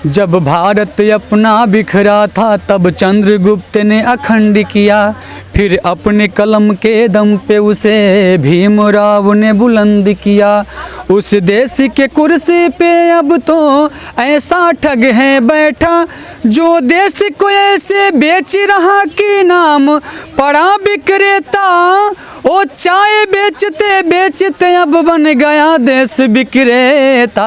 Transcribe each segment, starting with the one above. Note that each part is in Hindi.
जब भारत अपना बिखरा था तब चंद्रगुप्त ने अखंड किया, फिर अपने कलम के दम पे उसे भीमराव ने बुलंद किया। उस देश के कुर्सी पे अब तो ऐसा ठग है बैठा, जो देश को ऐसे बेच रहा कि नाम पड़ा विक्रेता। ओ चाय बेचते बेचते अब बन गया देश विक्रेता,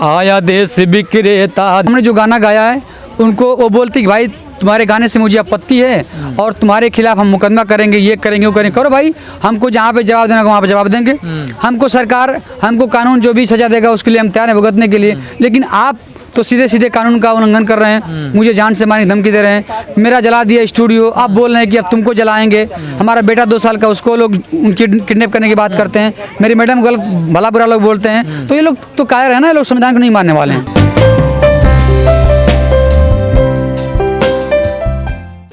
आया देश विक्रेता। हमने जो गाना गाया है उनको वो बोलती कि भाई तुम्हारे गाने से मुझे आपत्ति है और तुम्हारे खिलाफ हम मुकदमा करेंगे, ये करेंगे वो करेंगे। करो भाई, हमको जहाँ पे जवाब देना वहाँ पे जवाब देंगे। हमको सरकार, हमको कानून जो भी सजा देगा उसके लिए हम तैयार हैं भुगतने के लिए। लेकिन आप तो सीधे सीधे कानून का उल्लंघन कर रहे हैं, मुझे जान से मारने की धमकी दे रहे हैं, मेरा जला दिया स्टूडियो। आप बोल रहे हैं कि अब तुमको जलाएंगे। हमारा बेटा 2 साल का, उसको लोग किडनैप करने की बात करते हैं। मेरी मैडम गलत भला बुरा लोग बोलते हैं। तो ये लोग तो कायर है ना, ये लोग संविधान को नहीं मानने वाले हैं।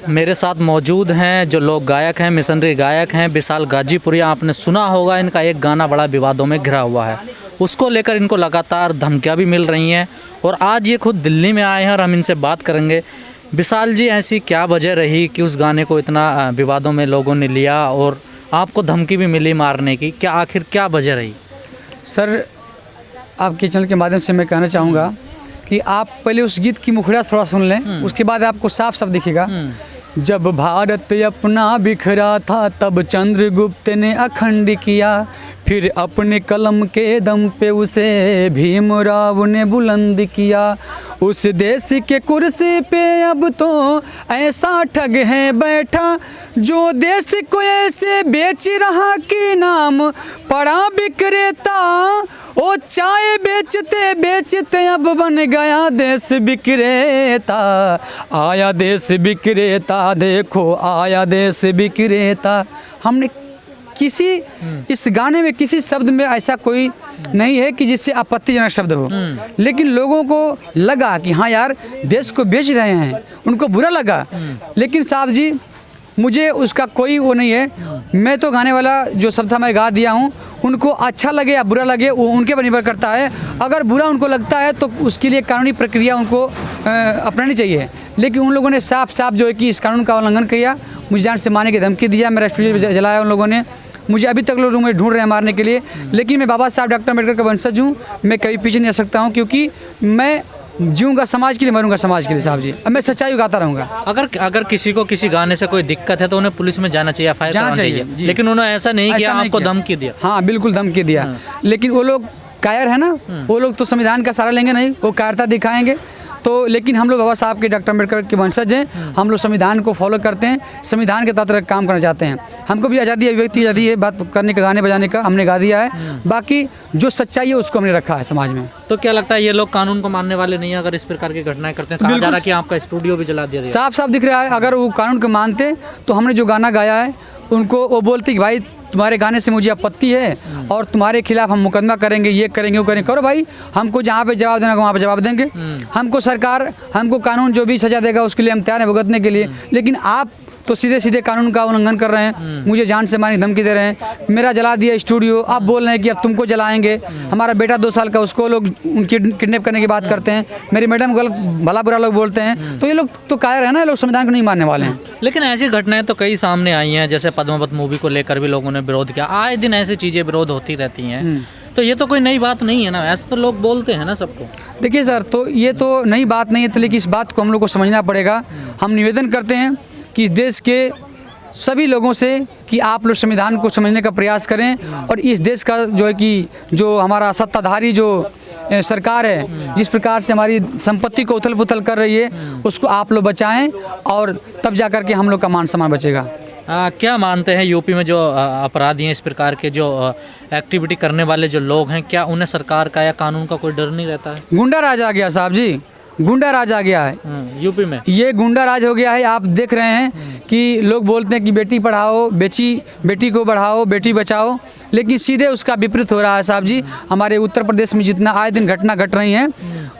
मेरे साथ मौजूद हैं जो लोग गायक हैं, मिशनरी गायक हैं, विशाल गाजीपुरिया। आपने सुना होगा इनका एक गाना बड़ा विवादों में घिरा हुआ है, उसको लेकर इनको लगातार धमकियां भी मिल रही हैं और आज ये खुद दिल्ली में आए हैं और हम इनसे बात करेंगे। विशाल जी, ऐसी क्या वजह रही कि उस गाने को इतना विवादों में लोगों ने लिया और आपको धमकी भी मिली मारने की? क्या आखिर क्या वजह रही? सर, आपके चैनल के माध्यम से मैं कहना चाहूँगा कि आप पहले उस गीत की मुखड़ा थोड़ा सुन लें, उसके बाद आपको साफ साफ दिखेगा। जब भारत अपना बिखरा था तब चंद्रगुप्त ने अखंड किया, फिर अपने कलम के दम पे उसे भीमराव ने बुलंद किया। उस देश के कुर्सी पे अब तो ऐसा ठग है बैठा, जो देश को ऐसे बेच रहा कि नाम पड़ा विक्रेता। ओ चाय बेचते बेचते अब बन गया देश विक्रेता, आया देश विक्रेता। देखो आया देश विक्रेता। हमने किसी इस गाने में किसी शब्द में ऐसा कोई नहीं है कि जिससे आपत्तिजनक शब्द हो, लेकिन लोगों को लगा कि हाँ यार देश को बेच रहे हैं, उनको बुरा लगा। लेकिन साहब जी, मुझे उसका कोई वो नहीं है। मैं तो गाने वाला जो शब्द था मैं गा दिया हूँ। उनको अच्छा लगे या बुरा लगे वो उनके पर निर्भर करता है। अगर बुरा उनको लगता है तो उसके लिए कानूनी प्रक्रिया उनको अपनानी चाहिए। लेकिन उन लोगों ने साफ साफ जो है कि इस कानून का उल्लंघन किया, मुझे जान से मारने की धमकी दिया, मेरा स्टूडियो जलाया उन लोगों ने। मुझे अभी तक लोग मुझे ढूंढ रहे हैं मारने के लिए। लेकिन मैं बाबा साहब डॉक्टर अम्बेडकर का वंशज हूँ, मैं कभी पीछे नहीं आ सकता हूँ, क्योंकि मैं जीऊँगा समाज के लिए, मरूंगा समाज के लिए साहब जी। अब मैं सच्चाई गाता रहूँगा। अगर किसी को किसी गाने से कोई दिक्कत है तो उन्हें पुलिस में जाना चाहिए, FIR कराना चाहिए। लेकिन उन्होंने ऐसा नहीं किया, आपको धमकी दिया। हाँ बिल्कुल धमकी दिया। लेकिन वो लोग कायर है ना, वो लोग तो संविधान का सहारा लेंगे नहीं, वो कायरता दिखाएंगे। तो लेकिन हम लोग बाबा साहब के डॉक्टर अम्बेडकर के वंशज हैं, हम लोग संविधान को फॉलो करते हैं, संविधान के तहत काम करना चाहते हैं। हमको भी आज़ादी, अभिव्यक्ति आज़ादी है, बात करने का, गाने बजाने का हमने गा दिया है। बाकी जो सच्चाई है उसको हमने रखा है समाज में। तो क्या लगता है ये लोग कानून को मानने वाले नहीं है अगर इस प्रकार की घटनाएं करते हैं? कहा जा रहा है कि आपका स्टूडियो भी जला दिया। साफ साफ दिख रहा है। अगर वो कानून को मानते तो हमने जो गाना गाया है उनको वो बोलती कि भाई तुम्हारे गाने से मुझे आपत्ति है और तुम्हारे खिलाफ हम मुकदमा करेंगे, ये करेंगे वो करेंगे। करो भाई, हमको जहाँ पे जवाब देना वहाँ पे जवाब देंगे। हमको सरकार, हमको कानून जो भी सजा देगा उसके लिए हम तैयार हैं भुगतने के लिए। लेकिन आप तो सीधे सीधे कानून का उल्लंघन कर रहे हैं, मुझे जान से मारने की धमकी दे रहे हैं, मेरा जला दिया स्टूडियो। आप बोल रहे हैं कि अब तुमको जलाएंगे। हमारा बेटा 2 साल का, उसको लोग किडनैप करने की बात करते हैं। मेरी मैडम गलत भला बुरा लोग बोलते हैं। तो ये लोग तो कायर है ना, ये लोग संविधान को नहीं मानने वाले हैं। लेकिन ऐसी घटनाएं तो कई सामने आई हैं, जैसे पद्मावत मूवी को लेकर भी लोगों ने विरोध किया। आए दिन ऐसी चीज़ें विरोध होती रहती हैं, तो ये तो कोई नई बात नहीं है ना, ऐसे तो लोग बोलते हैं ना सबको। देखिए सर, तो ये तो नई बात नहीं है, तो लेकिन इस बात को हम लोग को समझना पड़ेगा। हम निवेदन करते हैं कि इस देश के सभी लोगों से कि आप लोग संविधान को समझने का प्रयास करें और इस देश का जो है कि जो हमारा सत्ताधारी जो सरकार है, जिस प्रकार से हमारी संपत्ति को उथल पुथल कर रही है, उसको आप लोग बचाएं और तब जा कर के हम लोग का मान सम्मान बचेगा। क्या मानते हैं यूपी में जो अपराधी हैं, इस प्रकार के जो एक्टिविटी करने वाले जो लोग हैं, क्या उन्हें सरकार का या कानून का कोई डर नहीं रहता है? गुंडा राज आ गया साहब जी, गुंडा राज आ गया है यूपी में। ये गुंडा राज हो गया है। आप देख रहे हैं कि लोग बोलते हैं कि बेटी पढ़ाओ, बेटी को बढ़ाओ, बेटी बचाओ, लेकिन सीधे उसका विपरीत हो रहा है साहब जी। हमारे उत्तर प्रदेश में जितना आए दिन घटना घट रही हैं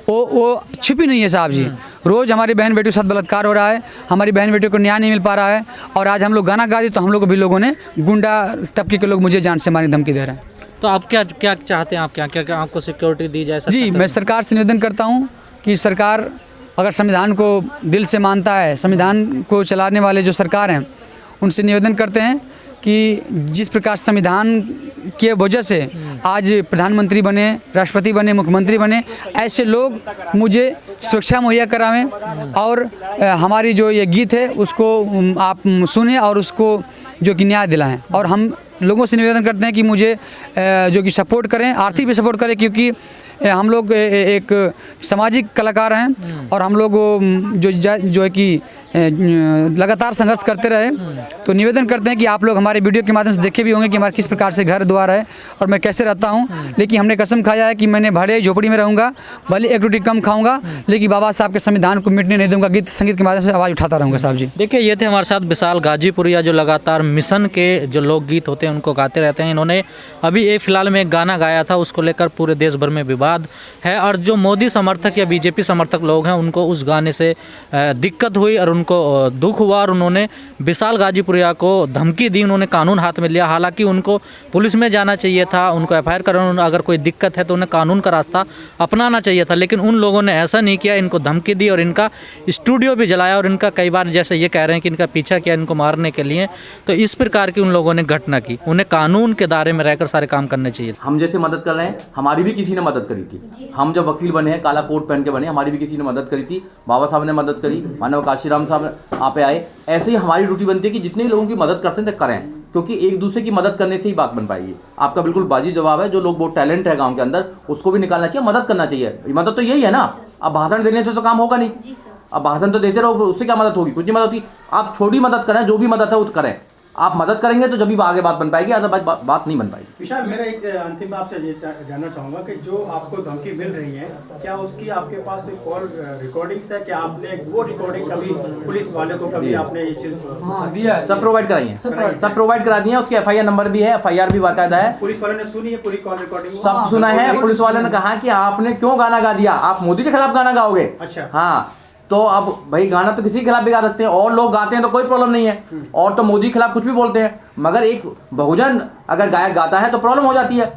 वो छिपी नहीं है साहब जी। रोज़ हमारी बहन बेटियों के साथ बलात्कार हो रहा है, हमारी बहन बेटियों को न्याय नहीं मिल पा रहा है। और आज हम लोग गाना गा दिए तो हम लोग को भी लोगों ने, गुंडा तबके के लोग मुझे जान से मारने की धमकी दे रहे हैं। तो आप क्या चाहते हैं? आप क्या आपको सिक्योरिटी दी जाए? जी, मैं सरकार से निवेदन करता हूँ कि सरकार अगर संविधान को दिल से मानता है, संविधान को चलाने वाले जो सरकार हैं उनसे निवेदन करते हैं कि जिस प्रकार संविधान के वजह से आज प्रधानमंत्री बने, राष्ट्रपति बने, मुख्यमंत्री बने, ऐसे लोग मुझे सुरक्षा मुहैया करावें और हमारी जो ये गीत है उसको आप सुने और उसको जो कि न्याय दिलाएं। और हम लोगों से निवेदन करते हैं कि मुझे जो कि सपोर्ट करें, आर्थिक भी सपोर्ट करें, क्योंकि हम लोग एक सामाजिक कलाकार हैं और हम लोग जो है कि लगातार संघर्ष करते रहे। तो निवेदन करते हैं कि आप लोग हमारे वीडियो के माध्यम से देखे भी होंगे कि हमारे किस प्रकार से घर द्वार है और मैं कैसे रहता हूं। लेकिन हमने कसम खाया है कि मैंने भले झोपड़ी में रहूंगा, भले एक रोटी कम खाऊंगा, लेकिन बाबा साहब के संविधान को मिटने नहीं दूंगा। गीत संगीत के माध्यम से आवाज़ उठाता रहूँगा साहब जी। देखिए, ये थे हमारे साथ विशाल गाजीपुरिया, जो लगातार मिशन के जो लोकगीत होते हैं उनको गाते रहते हैं। इन्होंने अभी एक फ़िलहाल में एक गाना गाया था, उसको लेकर पूरे देश भर में विवाद है और जो मोदी समर्थक या बीजेपी समर्थक लोग हैं उनको उस गाने से दिक्कत हुई और उनको दुख हुआ और उन्होंने विशाल गाजीपुरिया को धमकी दी। उन्होंने कानून हाथ में लिया, हालांकि उनको पुलिस में जाना चाहिए था, उनको एफआईआर कराना, अगर कोई दिक्कत है तो उन्हें कानून का रास्ता अपनाना चाहिए था, लेकिन उन लोगों ने ऐसा नहीं किया। इनको धमकी दी और इनका स्टूडियो भी जलाया और इनका कई बार जैसे ये कह रहे हैं कि इनका पीछा किया इनको मारने के लिए। तो इस प्रकार की उन लोगों ने घटना की। उन्हें कानून के दायरे में रहकर सारे काम करने चाहिए। हम जैसे मदद कर रहे हैं, हमारी भी किसी ने मदद करी थी। हम जब वकील बने हैं, काला कोट पहन के बने, हमारी भी किसी ने मदद करी थी। बाबा साहब ने मदद करी, मानव काशीराम साहब आप पे आए। ऐसे ही हमारी ड्यूटी बनती है कि जितने लोगों की मदद करते हैं तो करें, क्योंकि एक दूसरे की मदद करने से ही बात बन पाएगी। आपका बिल्कुल बाजी जवाब है। जो लोग बहुत टैलेंट है गांव के अंदर, उसको भी निकालना चाहिए, मदद करना चाहिए। मदद तो यही है ना। अब भाषण देने से तो काम होगा नहीं। अब भाषण तो देते रहो, उससे क्या मदद होगी? कुछ नहीं मदद होती। आप छोटी मदद करें, जो भी मदद है वो करें। आप मदद करेंगे तो जब भी आगे बात बन पाएगी, अदरवाइज बात नहीं बन पाएगी। विशाल, मेरा एक अंतिम आपसे ये जानना चाहूँगा कि जो आपको धमकी मिल रही है, क्या उसकी आपके पास कॉल रिकॉर्डिंग्स है? क्या आपने वो रिकॉर्डिंग कभी पुलिस वाले को कभी आपने ये चीज़ दिया है? सब प्रोवाइड कराई है, सब प्रोवाइड करा दिए हैं। उसकी एफआईआर नंबर भी है, एफआईआर भी बाकायदा है। पुलिस वाले ने सुनी है पूरी कॉल रिकॉर्डिंग? सब सुना है। पुलिस वाले ने कहा कि आपने क्यों गाना गा दिया, आप मोदी के खिलाफ गाना गाओगे। अच्छा, हाँ, तो अब भाई गाना तो किसी के खिलाफ भी गा सकते हैं, और लोग गाते हैं तो कोई प्रॉब्लम नहीं है, और तो मोदी के खिलाफ कुछ भी बोलते हैं। मगर एक बहुजन अगर गायक गाता है तो प्रॉब्लम हो जाती है।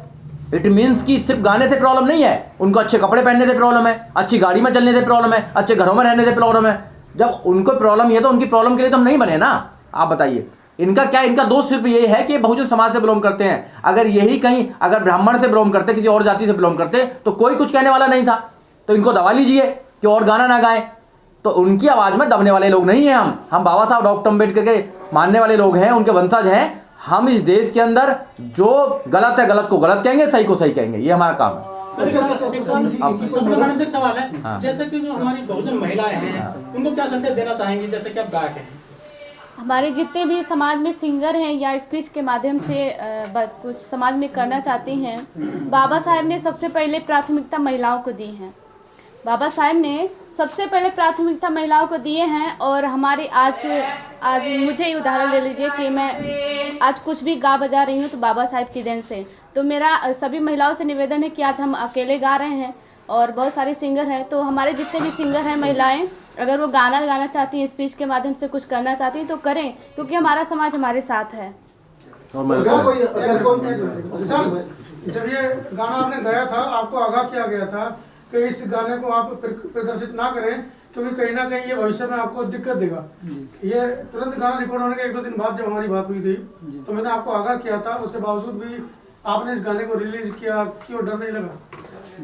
इट मीन्स कि सिर्फ गाने से प्रॉब्लम नहीं है, उनको अच्छे कपड़े पहनने से प्रॉब्लम है, अच्छी गाड़ी में चलने से प्रॉब्लम है, अच्छे घरों में रहने से प्रॉब्लम है। जब उनको प्रॉब्लम ये, तो उनकी प्रॉब्लम के लिए तो हम नहीं बने ना। आप बताइए, इनका क्या, इनका दोष सिर्फ ये है कि बहुजन समाज से बिलोंग करते हैं। अगर यही कहीं अगर ब्राह्मण से बिलोंग करते, किसी और जाति से बिलोंग करते, तो कोई कुछ कहने वाला नहीं था। तो इनको दबा लीजिए कि और गाना ना गाएं। तो उनकी आवाज़ में दबने वाले लोग नहीं हैं हम बाबा साहब डॉक्टर अम्बेडकर के मानने वाले लोग हैं, उनके वंशज हैं। हम इस देश के अंदर जो गलत है गलत को गलत कहेंगे, सही को सही कहेंगे, ये हमारा काम है। एक सवाल है, जैसे कि जो हमारी बहुजन महिलाएं हैं, उनको क्या संदेश देना चाहेंगी, जैसे कि आप गायक हैं? हमारे जितने भी समाज में सिंगर हैं या स्पीच के माध्यम से कुछ समाज में करना चाहते हैं, बाबा साहब ने सबसे पहले प्राथमिकता महिलाओं को दी है। बाबा साहब ने सबसे पहले प्राथमिकता महिलाओं को दिए हैं। और हमारे आज मुझे ही उदाहरण ले लीजिए कि मैं आज कुछ भी गा बजा रही हूँ तो बाबा साहब की देन से। तो मेरा सभी महिलाओं से निवेदन है कि आज हम अकेले गा रहे हैं और बहुत सारे सिंगर हैं, तो हमारे जितने भी सिंगर हैं महिलाएं, अगर वो गाना गाना चाहती हैं, स्पीच के माध्यम से कुछ करना चाहती हैं तो करें, क्योंकि हमारा समाज हमारे साथ है। जब ये गाना आपने गाया था, आपको आगाह किया गया था कि इस गाने को आप प्रदर्शित ना करें, क्योंकि कहीं ना कहीं ये भविष्य में आपको दिक्कत देगा। ये तुरंत गाना रिकॉर्ड होने के 1-2 दिन बाद जब हमारी बात हुई थी, तो मैंने आपको आगाह किया था, उसके बावजूद भी आपने इस गाने को रिलीज किया। क्यों डर नहीं लगा?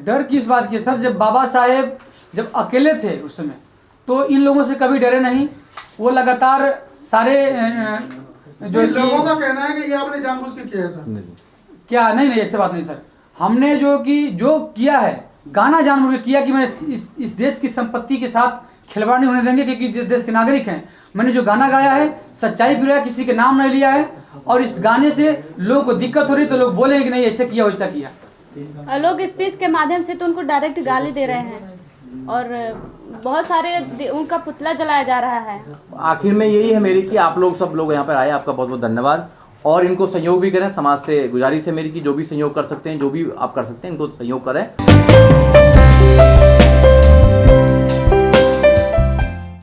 डर किस बात की सर? जब बाबा साहेब जब अकेले थे उस समय, तो इन लोगों से कभी डरे नहीं। वो लगातार सारे जो लोगों का कहना है कि ये आपने जानबूझ के किया है सर। क्या? नहीं, ऐसी बात नहीं सर। हमने जो किया है, गाना जानबूझ के किया कि मैं इस देश की संपत्ति के साथ खिलवाड़ नहीं होने देंगे, क्योंकि देश के नागरिक हैं। मैंने जो गाना गाया है सच्चाई पूरा है, किसी के नाम नहीं लिया है। और इस गाने से लोगों को दिक्कत हो रही तो लोग बोलेंगे कि नहीं ऐसे किया वैसा किया। लोग स्पीच के माध्यम से तो उनको डायरेक्ट गाली दे रहे हैं और बहुत सारे उनका पुतला जलाया जा रहा है। आखिर में यही है मेरी कि आप लोग सब लोग यहाँ पर आए, आपका बहुत बहुत धन्यवाद। और इनको सहयोग भी करें, समाज से गुजारिश है मेरी कि जो भी सहयोग कर सकते हैं, जो भी आप कर सकते हैं, इनको सहयोग करें।